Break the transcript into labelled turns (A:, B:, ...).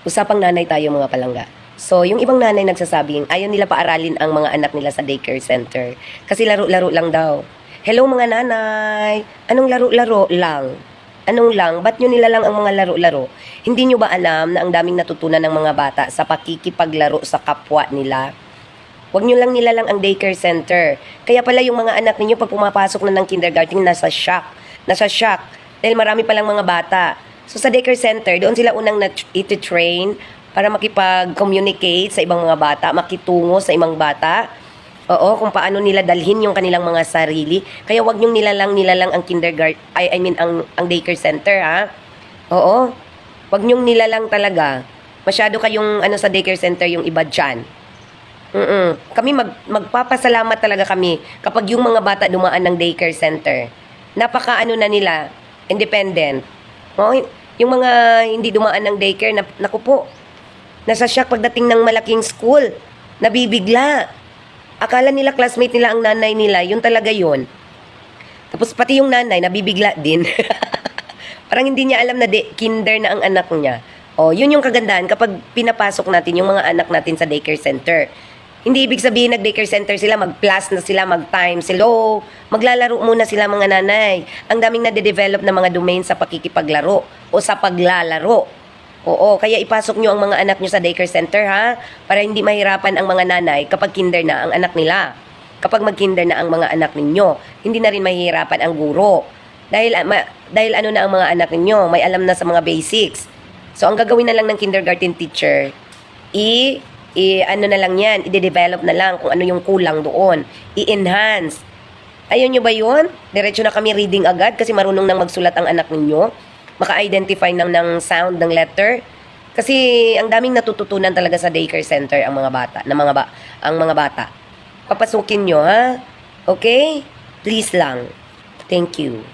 A: Usapang nanay tayo mga palangga. So, yung ibang nanay nagsasabing ayaw nila paaralin ang mga anak nila sa daycare center. Kasi laro-laro lang daw. Hello mga nanay! Anong laro-laro lang? Anong lang? Ba't nyo nilalang ang mga laro-laro? Hindi nyo ba alam na ang daming natutunan ng mga bata sa pakikipaglaro sa kapwa nila? Huwag nyo lang nilalang ang daycare center. Kaya pala yung mga anak ninyo pag pumapasok na ng kindergarten, nasa shock. Nasa shock. Dahil marami palang mga bata. So sa daycare center, doon sila unang iti-train para makipag-communicate sa ibang mga bata, makitungo sa ibang bata. Oo, kung paano nila dalhin yung kanilang mga sarili. Kaya wag nyong nilalang ang kindergarten, ang daycare center, ha? Oo. Wag nyong nilalang talaga. Masyado kayong sa daycare center yung iba dyan. Kami magpapasalamat talaga kami kapag yung mga bata dumaan ng daycare center. Na nila, independent. Oh, yung mga hindi dumaan ng daycare, naku po, nasa shock pagdating ng malaking school. Nabibigla. Akala nila classmate nila ang nanay nila, yun talaga yun. Tapos pati yung nanay, nabibigla din. Parang hindi niya alam na kinder na ang anak niya. Oh, yun yung kagandahan kapag pinapasok natin yung mga anak natin sa daycare center. Hindi ibig sabihin nag-daycare center sila, mag-plus na sila, mag-time sila. Maglalaro muna sila mga nanay. Ang daming nade-develop na mga domain sa pakikipaglaro o sa paglalaro. Oo, kaya ipasok nyo ang mga anak nyo sa daycare center, ha? Para hindi mahirapan ang mga nanay kapag kinder na ang anak nila. Kapag mag-kinder na ang mga anak ninyo, hindi na rin mahihirapan ang guro. Dahil ano na ang mga anak ninyo, may alam na sa mga basics. So, ang gagawin na lang ng kindergarten teacher, ano na lang yan, i-develop na lang kung ano yung kulang doon. I-enhance. Ayun nyo ba yun? Diretso na kami reading agad kasi marunong nang magsulat ang anak ninyo. Maka-identify ng sound, ng letter. Kasi ang daming natututunan talaga sa daycare center ang mga bata, ang mga bata. Papasukin nyo, ha? Okay? Please lang. Thank you.